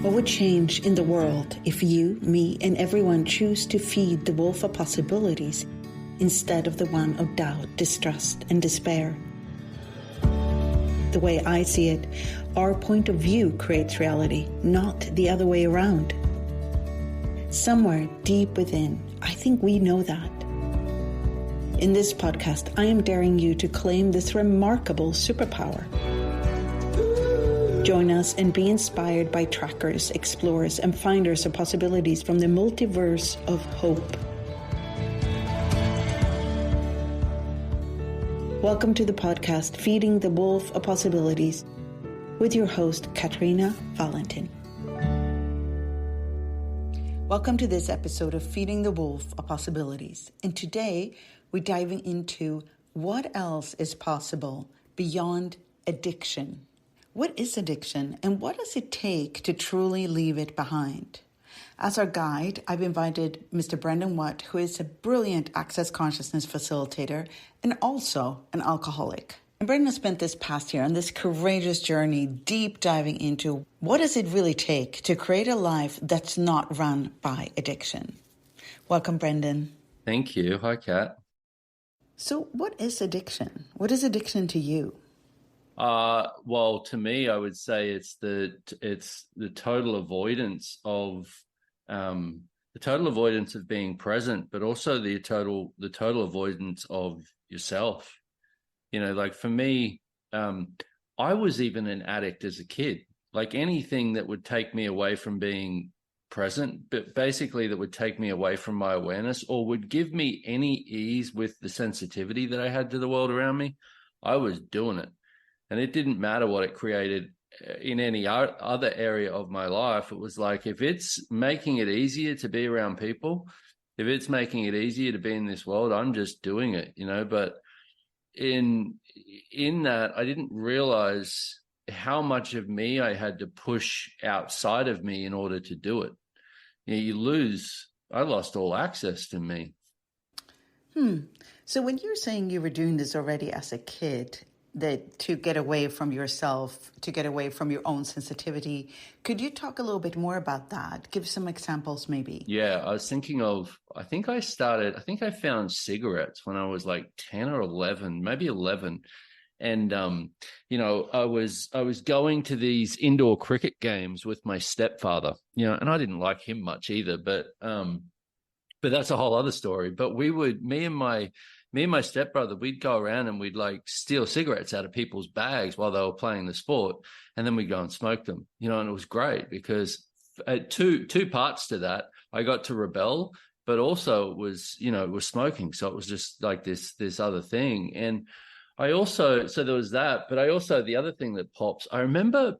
What would change in the world if you, me, and everyone choose to feed the wolf of possibilities instead of the one of doubt, distrust, and despair? The way I see it, our point of view creates reality, not the other way around. Somewhere deep within, I think we know that. In this podcast, I am daring you to claim this remarkable superpower. Join us and be inspired by trackers, explorers, and finders of possibilities from the multiverse of hope. Welcome to the podcast, Feeding the Wolf of Possibilities, with your host, Katrina Valentin. Welcome to this episode of Feeding the Wolf of Possibilities. And today, we're diving into what else is possible beyond addiction. What is addiction and what does it take to truly leave it behind? As our guide, I've invited Mr. Brendon Watt, who is a brilliant access consciousness facilitator and also an alcoholic. And Brendon spent this past year on this courageous journey, deep diving into what does it really take to create a life that's not run by addiction. Welcome, Brendon. Thank you. Hi, Kat. So what is addiction? What is addiction to you? Well, to me, I would say it's the total avoidance of being present, but also the total avoidance of yourself. You know, like for me, I was even an addict as a kid. Like anything that would take me away from being present, but basically that would take me away from my awareness or would give me any ease with the sensitivity that I had to the world around me, I was doing it. And it didn't matter what it created in any other area of my life. It was like, if it's making it easier to be around people, if it's making it easier to be in this world, I'm just doing it, you know. But in that, I didn't realize how much of me I had to push outside of me in order to do it. You know, I lost all access to me. So when you're saying you were doing this already as a kid, that to get away from yourself, to get away from your own sensitivity, could you talk a little bit more about that? Give some examples maybe. Yeah, I was thinking of, I think I found cigarettes when I was like 10 or 11, maybe 11. And, you know, I was going to these indoor cricket games with my stepfather, you know, and I didn't like him much either, but that's a whole other story. But me and my stepbrother, we'd go around and we'd like steal cigarettes out of people's bags while they were playing the sport. And then we'd go and smoke them, you know, and it was great because two parts to that. I got to rebel, but also it was smoking. So it was just like this other thing. And so there was that, but the other thing that pops, I remember,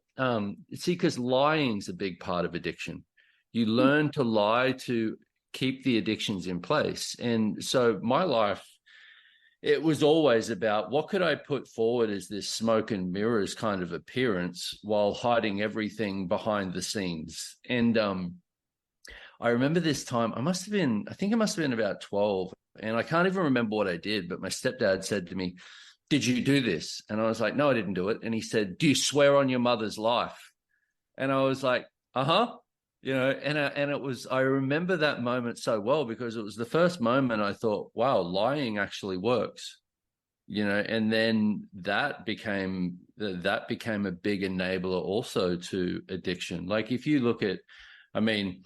because lying's a big part of addiction. You learn to lie to keep the addictions in place. And so my life, it was always about what could I put forward as this smoke and mirrors kind of appearance while hiding everything behind the scenes. And I remember this time, I think I must have been about 12, and I can't even remember what I did, but my stepdad said to me, "Did you do this?" And I was like, "No, I didn't do it." And he said, "Do you swear on your mother's life?" And I was like, "Uh-huh." You know, and I remember that moment so well because it was the first moment I thought, wow, lying actually works, you know, and then that became a big enabler also to addiction. Like if you look at, I mean,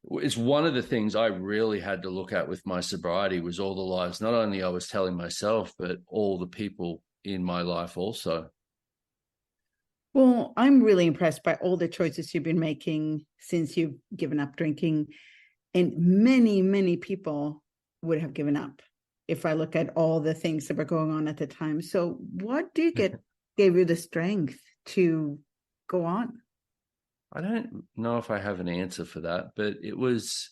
it's one of the things I really had to look at with my sobriety was all the lies, not only I was telling myself, but all the people in my life also. Well, I'm really impressed by all the choices you've been making since you've given up drinking. And many, many people would have given up if I look at all the things that were going on at the time. So what gave you the strength to go on? I don't know if I have an answer for that, but it was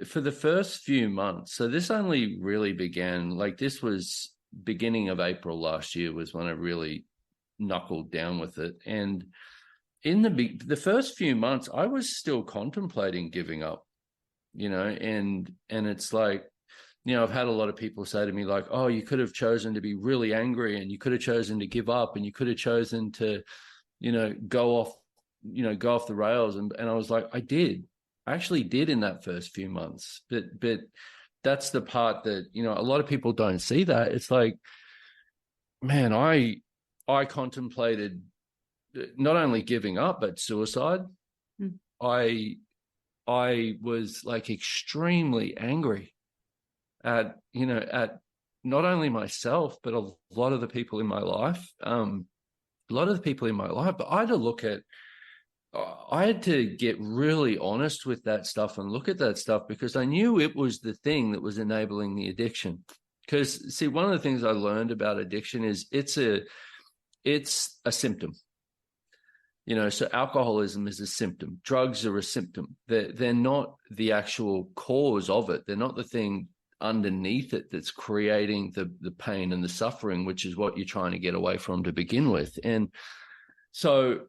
for the first few months. So this only really began, like this was beginning of April last year was when I really knuckled down with it. And in the first few months, I was still contemplating giving up, you know, and it's like, you know, I've had a lot of people say to me like, oh, you could have chosen to be really angry and you could have chosen to give up and you could have chosen to, you know, go off go off the rails. And I was like, I actually did in that first few months. But that's the part that, a lot of people don't see that. It's like, man, I contemplated not only giving up, but suicide. Mm. I was like extremely angry at not only myself, but a lot of the people in my life. But I had to get really honest with that stuff and look at that stuff, because I knew it was the thing that was enabling the addiction. Because see, one of the things I learned about addiction is it's a symptom. So alcoholism is a symptom. Drugs are a symptom. They're not the actual cause of it. They're not the thing underneath it that's creating the pain and the suffering, which is what you're trying to get away from to begin with. And so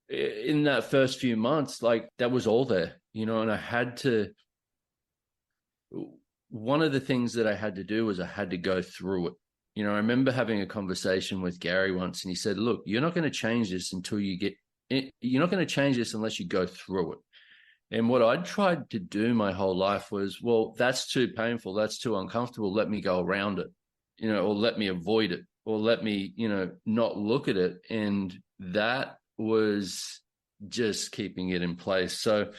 in that first few months, like, that was all there, and I had to, one of the things that I had to do was I had to go through it. I remember having a conversation with Gary once, and he said, look, you're not going to change this you're not going to change this unless you go through it. And what I'd tried to do my whole life was, well, that's too painful, that's too uncomfortable, let me go around it, or let me avoid it, or let me, not look at it. And that was just keeping it in place. So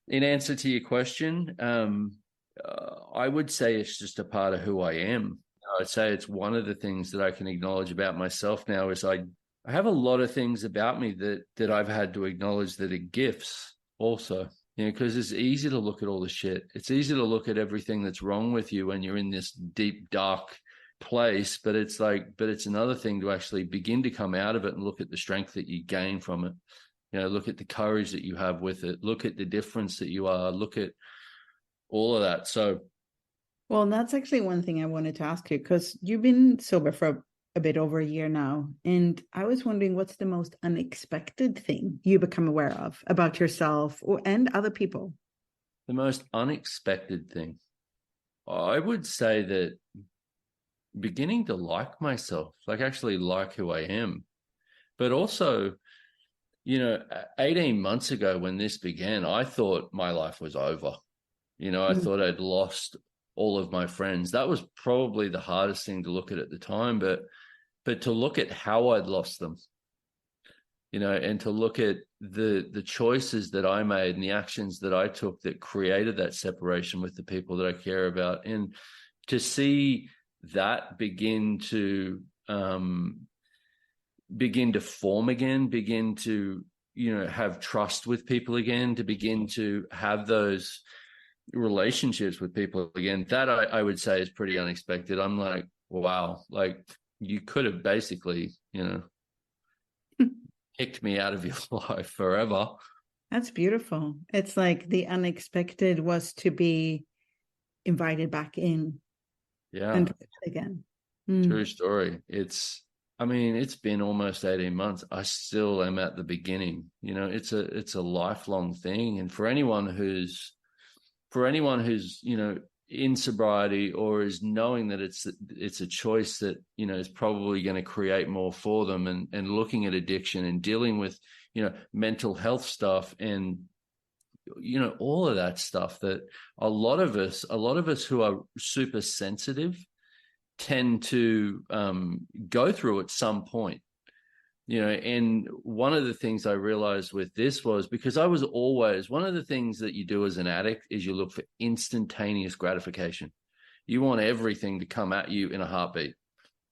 in answer to your question, I would say it's just a part of who I am. I'd say it's one of the things that I can acknowledge about myself now is I have a lot of things about me that I've had to acknowledge that are gifts also, because it's easy to look at all the shit. It's easy to look at everything that's wrong with you when you're in this deep, dark place, but it's another thing to actually begin to come out of it and look at the strength that you gain from it. Look at the courage that you have with it. Look at the difference that you are. Look at all of that. So, well, that's actually one thing I wanted to ask you, because you've been sober for a bit over a year now. And I was wondering, what's the most unexpected thing you become aware of about yourself and other people? The most unexpected thing, I would say that beginning to like myself, like actually like who I am, but also, 18 months ago when this began, I thought my life was over. I thought I'd lost all of my friends. That was probably the hardest thing to look at the time, but to look at how I'd lost them, and to look at the choices that I made and the actions that I took that created that separation with the people that I care about, and to see that begin to form again, begin to, have trust with people again, to begin to have those relationships with people again, that I would say is pretty unexpected. I'm like, wow, like you could have basically, kicked me out of your life forever. That's beautiful. It's like the unexpected was to be invited back in. Yeah. And again. True story. It's been almost 18 months. I still am at the beginning. It's a lifelong thing. And for anyone who's, in sobriety or is knowing that it's a choice that, is probably going to create more for them, and looking at addiction and dealing with, mental health stuff and, all of that stuff, that a lot of us who are super sensitive tend to go through at some point. And one of the things I realized with this was, because I was always, one of the things that you do as an addict is you look for instantaneous gratification. You want everything to come at you in a heartbeat.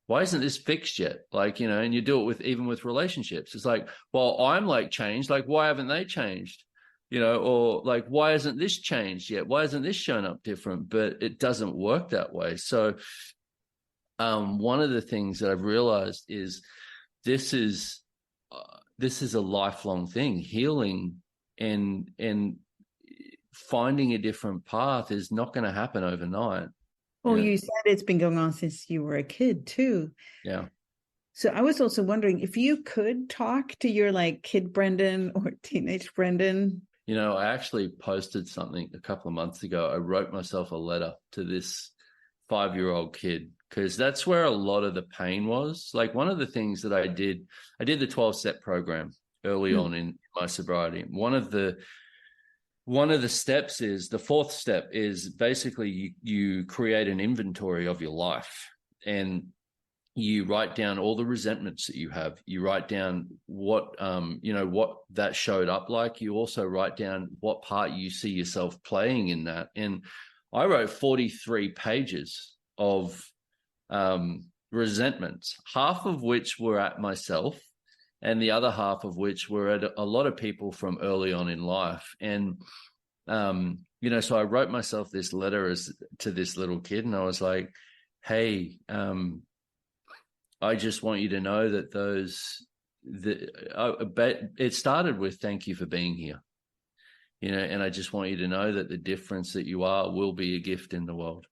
Why isn't this fixed yet? Like, and you do it even with relationships. It's like, well, I'm like changed. Like, why haven't they changed? Or like, why hasn't this changed yet? Why hasn't this shown up different? But it doesn't work that way. So one of the things that I've realized is, this is a lifelong thing. Healing and finding a different path is not going to happen overnight. Well, you said it's been going on since you were a kid too. Yeah. So I was also wondering if you could talk to your kid Brendon or teenage Brendon. I actually posted something a couple of months ago. I wrote myself a letter to this 5-year-old kid, because that's where a lot of the pain was. Like, one of the things that I did the 12-step program early on in my sobriety. One of the steps is, the fourth step is basically you create an inventory of your life, and you write down all the resentments that you have. You write down what what that showed up like. You also write down what part you see yourself playing in that. And I wrote 43 pages of resentments, half of which were at myself, and the other half of which were at a lot of people from early on in life. And so I wrote myself this letter to this little kid, and I was like, hey, I just want you to know that it started with thank you for being here, and I just want you to know that the difference that you are will be a gift in the world.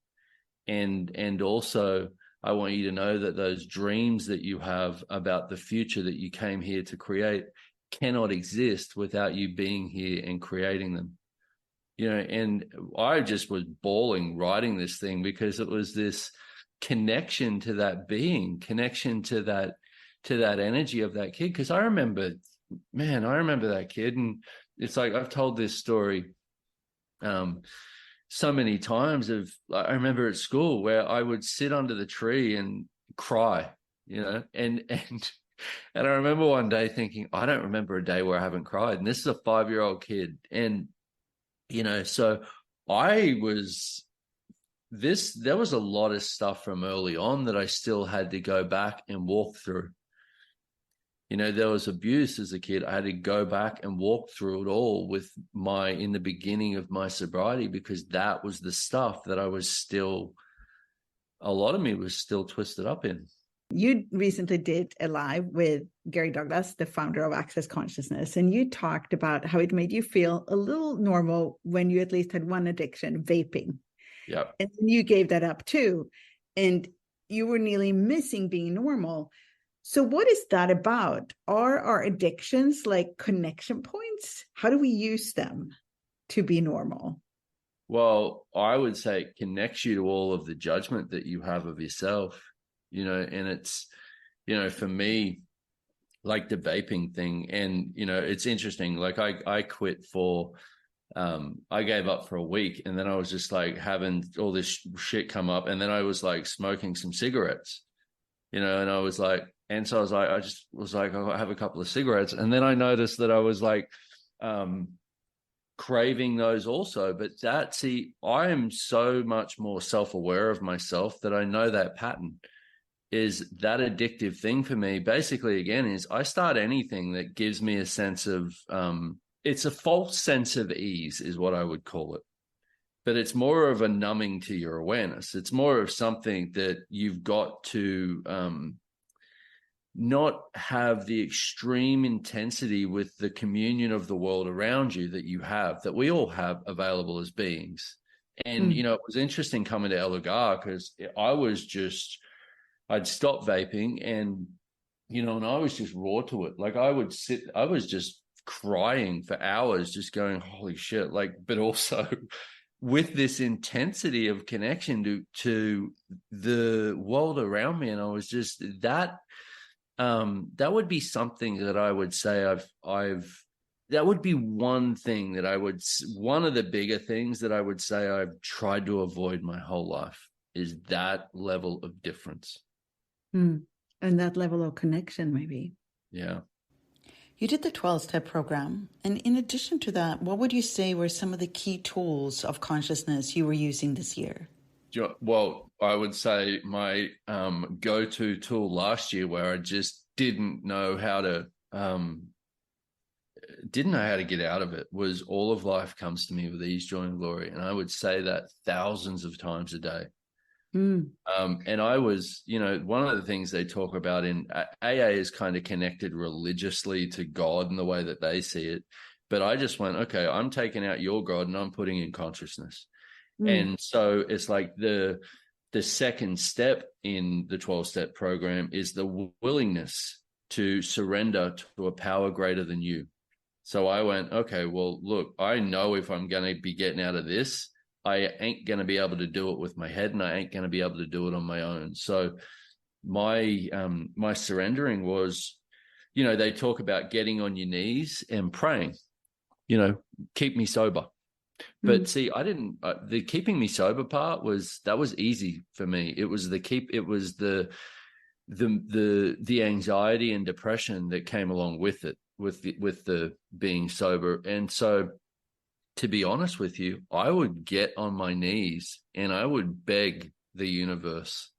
And also I want you to know that those dreams that you have about the future that you came here to create cannot exist without you being here and creating them. And I just was bawling writing this thing, because it was this connection to that being, connection to that energy of that kid. Because I remember that kid, and it's like I've told this story so many times. I remember at school where I would sit under the tree and cry, and I remember one day thinking, I don't remember a day where I haven't cried, and this is a 5-year-old kid. And so there was a lot of stuff from early on that I still had to go back and walk through. There was abuse as a kid. I had to go back and walk through it all in the beginning of my sobriety, because that was the stuff that a lot of me was still twisted up in. You recently did a live with Gary Douglas, the founder of Access Consciousness, and you talked about how it made you feel a little normal when you at least had one addiction, vaping. Yeah. And you gave that up too. And you were nearly missing being normal. So what is that about? Are our addictions like connection points? How do we use them to be normal? Well, I would say it connects you to all of the judgment that you have of yourself, and it's, for me, like the vaping thing. And, it's interesting. Like I quit I gave up for a week, and then I was just like having all this shit come up. And then I was like smoking some cigarettes, and I was like, and so I just was like, I have a couple of cigarettes. And then I noticed that I was like, craving those also. But I am so much more self-aware of myself that I know that pattern is that addictive thing for me. Basically, again, is I start anything that gives me a sense of, it's a false sense of ease is what I would call it. But it's more of a numbing to your awareness. It's more of something that you've got to not have the extreme intensity with the communion of the world around you that we all have available as beings. And, it was interesting coming to Elugar, because I'd stopped vaping, and, and I was just raw to it. Like I was just crying for hours, just going, holy shit. But also with this intensity of connection to the world around me. And I was just that would be something that I would say that would be one of the bigger things that I would say I've tried to avoid my whole life, is that level of difference. And that level of connection, maybe. Yeah. You did the 12-step program. And in addition to that, what would you say were some of the key tools of consciousness you were using this year? Well, I would say my go-to tool last year, where I just didn't know how to get out of it, was all of life comes to me with ease, joy, and glory. And I would say that thousands of times a day. And I was, one of the things they talk about in AA is kind of connected religiously to God in the way that they see it. But I just went, okay, I'm taking out your God and I'm putting in consciousness. And so it's like the second step in the 12-step program is the willingness to surrender to a power greater than you. So I went, okay, well, look, I know if I'm going to be getting out of this, I ain't going to be able to do it with my head, and I ain't going to be able to do it on my own. So my surrendering was, they talk about getting on your knees and praying, keep me sober. But see, I didn't, the keeping me sober part was easy for me. It was the anxiety and depression that came along with it, with the being sober. And so, to be honest with you, I would get on my knees and I would beg the universe,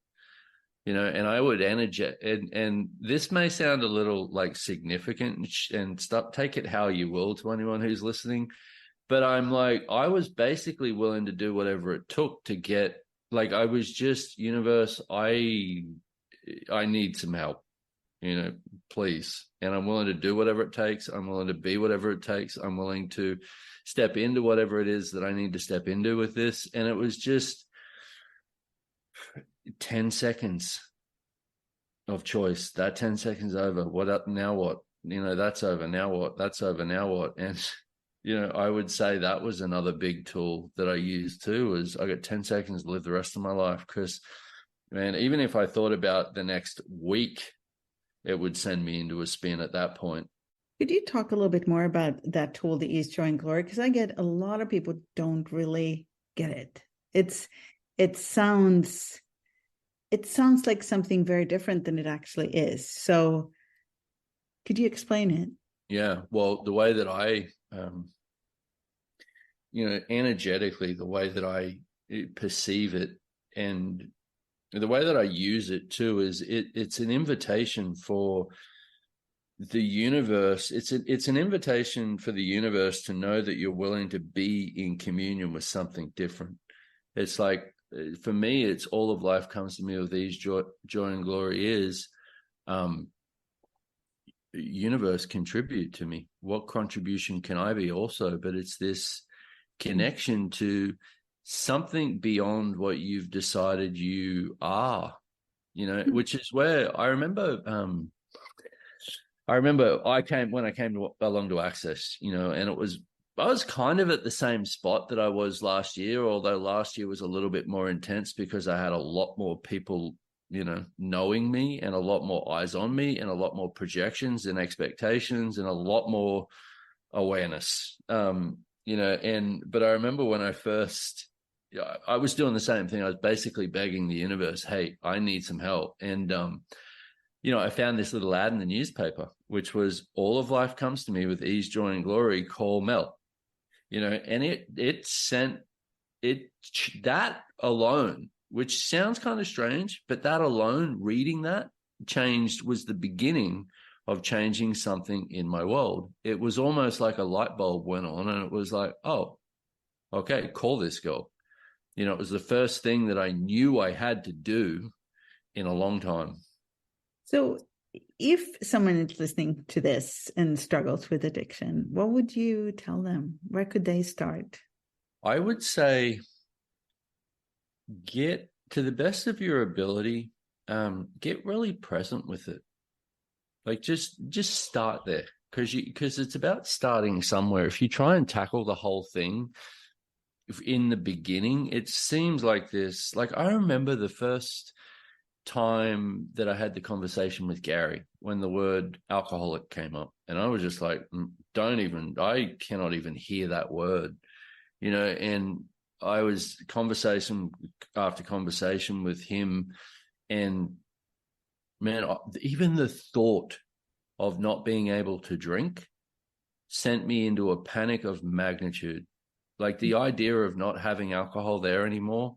and I would and this may sound a little like significant, and stop, take it how you will, to anyone who's listening. But I was basically willing to do whatever it took to get, I was just, universe, I need some help, please. And I'm willing to do whatever it takes. I'm willing to be whatever it takes. I'm willing to step into whatever it is that I need to step into with this. And it was just 10 seconds of choice. That 10 seconds over. What up? Now what? That's over. Now what? That's over. Now what? And, I would say that was another big tool that I used too, was I got 10 seconds to live the rest of my life. Because, man, even if I thought about the next week, it would send me into a spin at that point. Could you talk a little bit more about that tool, the Ease, Joy, and Glory? Because I get a lot of people don't really get it. It sounds like something very different than it actually is. So could you explain it? Yeah. Well, the way that I, energetically, the way that I perceive it and the way that I use it too is it's an invitation for the universe. It's an invitation for the universe to know that you're willing to be in communion with something different. It's like, for me, it's all of life comes to me with ease, joy, and glory is, universe, contribute to me. What contribution can I be also? But it's this connection to something beyond what you've decided you are, which is where I remember when I came along to Access, and I was kind of at the same spot that I was last year, although last year was a little bit more intense because I had a lot more people, knowing me, and a lot more eyes on me, and a lot more projections and expectations, and a lot more awareness. But I remember when I was doing the same thing. I was basically begging the universe, hey, I need some help. And, I found this little ad in the newspaper, which was, all of life comes to me with ease, joy, and glory, call Mel, and it sent it, that alone, which sounds kind of strange, but that alone, reading that was the beginning of changing something in my world. It was almost like a light bulb went on, and it was like, oh, okay, call this girl. It was the first thing that I knew I had to do in a long time. So if someone is listening to this and struggles with addiction, what would you tell them? Where could they start? I would say, get, to the best of your ability, get really present with it. Like, just start there, because it's about starting somewhere. If you try and tackle the whole thing in the beginning, it seems like this. Like, I remember the first time that I had the conversation with Gary when the word alcoholic came up, and I was just like, I cannot even hear that word, and I was conversation after conversation with him, and man, even the thought of not being able to drink sent me into a panic of magnitude. Like, the idea of not having alcohol there anymore,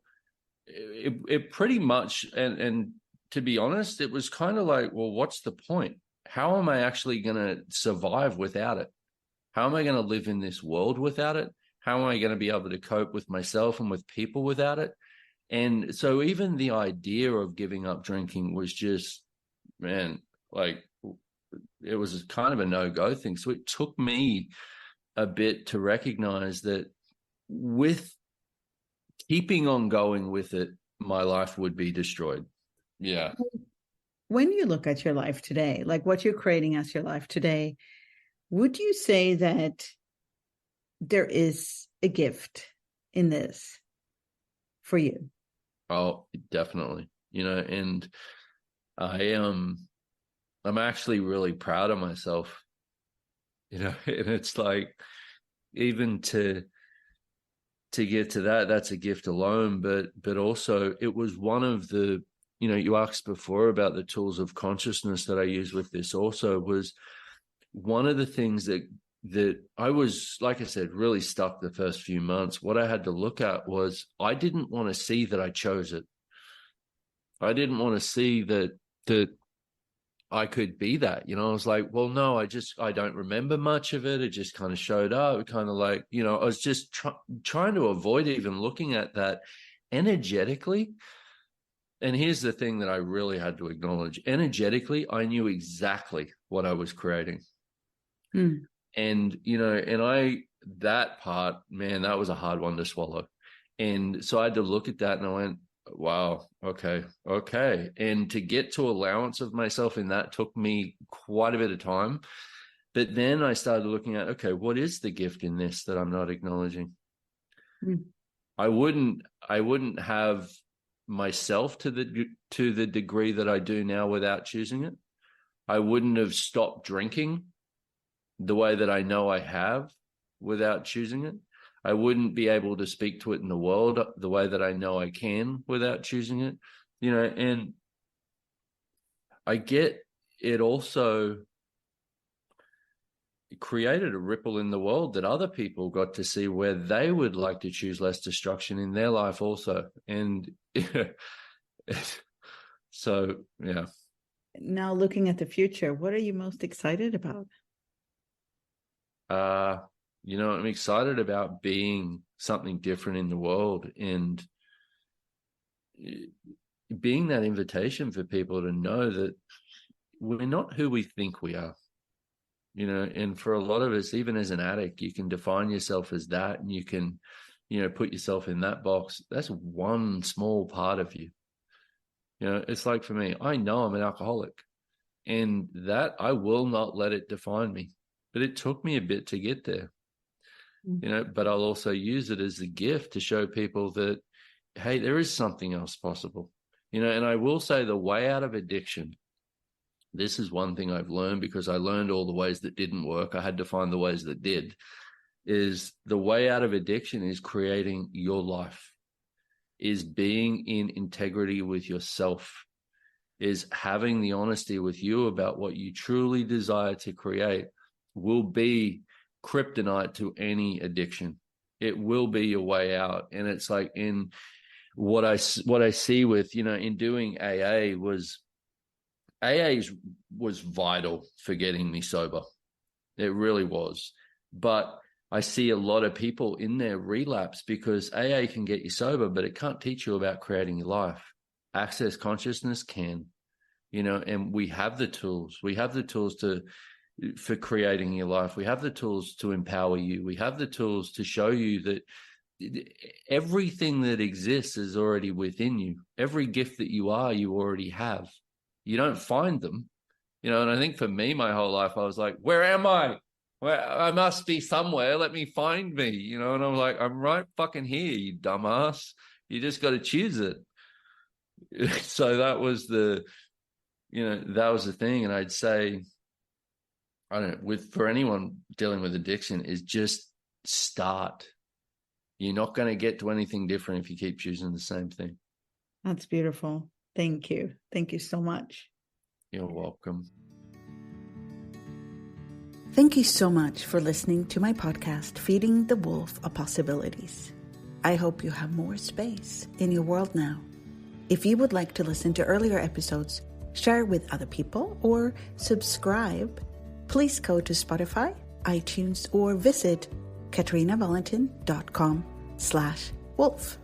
it pretty much, and to be honest, it was kind of like, well, what's the point? How am I actually going to survive without it? How am I going to live in this world without it? How am I going to be able to cope with myself and with people without it? And so even the idea of giving up drinking was just, man, like, it was kind of a no-go thing. So it took me a bit to recognize that with keeping on going with it, my life would be destroyed. Yeah. When you look at your life today, like what you're creating as your life today, would you say that there is a gift in this for you? Oh, definitely. And I I'm actually really proud of myself, and it's like, even to get to that, that's a gift alone. But also, it was one of the, you asked before about the tools of consciousness that I use with this, also was one of the things that I was, like I said, really stuck the first few months. What I had to look at was, I didn't want to see that I chose it. I didn't want to see that I could be that. I was like, well, no, I don't remember much of it. It just kind of showed up, kind of like, I was just trying to avoid even looking at that energetically. And here's the thing that I really had to acknowledge. Energetically, I knew exactly what I was creating. Mm. And, that part, man, that was a hard one to swallow. And so I had to look at that, and I went, wow, okay. And to get to allowance of myself in that took me quite a bit of time. But then I started looking at, okay, what is the gift in this that I'm not acknowledging? Mm. I wouldn't have myself to the degree that I do now without choosing it. I wouldn't have stopped drinking the way that I know I have without choosing it. I wouldn't be able to speak to it in the world the way that I know I can without choosing it, and I get it also created a ripple in the world that other people got to see where they would like to choose less destruction in their life also. And so, yeah. Now, looking at the future, what are you most excited about? I'm excited about being something different in the world, and being that invitation for people to know that we're not who we think we are. And for a lot of us, even as an addict, you can define yourself as that, and you can, put yourself in that box. That's one small part of you. It's like, for me, I know I'm an alcoholic, and that I will not let it define me. But it took me a bit to get there, but I'll also use it as a gift to show people that, hey, there is something else possible, and I will say the way out of addiction, this is one thing I've learned, because I learned all the ways that didn't work. I had to find the ways that did. Is the way out of addiction is creating your life, is being in integrity with yourself, is having the honesty with you about what you truly desire to create. Will be kryptonite to any addiction. It will be your way out. And it's like, in what I see with, in doing AA was vital for getting me sober. It really was. But I see a lot of people in their relapse, because AA can get you sober, but it can't teach you about creating your life. Access consciousness can, and we have the tools. We have the tools for creating your life. We have the tools to empower you. We have the tools to show you that everything that exists is already within you. Every gift that you are, you already have. You don't find them, and I think for me, my whole life, I was like, where am I? Well, I must be somewhere. Let me find me, and I'm like, I'm right fucking here, you dumbass. You just got to choose it. So that was the thing. And I'd say, I don't know, for anyone dealing with addiction, is just start. You're not going to get to anything different if you keep choosing the same thing. That's beautiful. Thank you. Thank you so much. You're welcome. Thank you so much for listening to my podcast, Feeding the Wolf of Possibilities. I hope you have more space in your world now. If you would like to listen to earlier episodes, share with other people, or subscribe, please go to Spotify, iTunes, or visit katrinavalentin.com/wolf.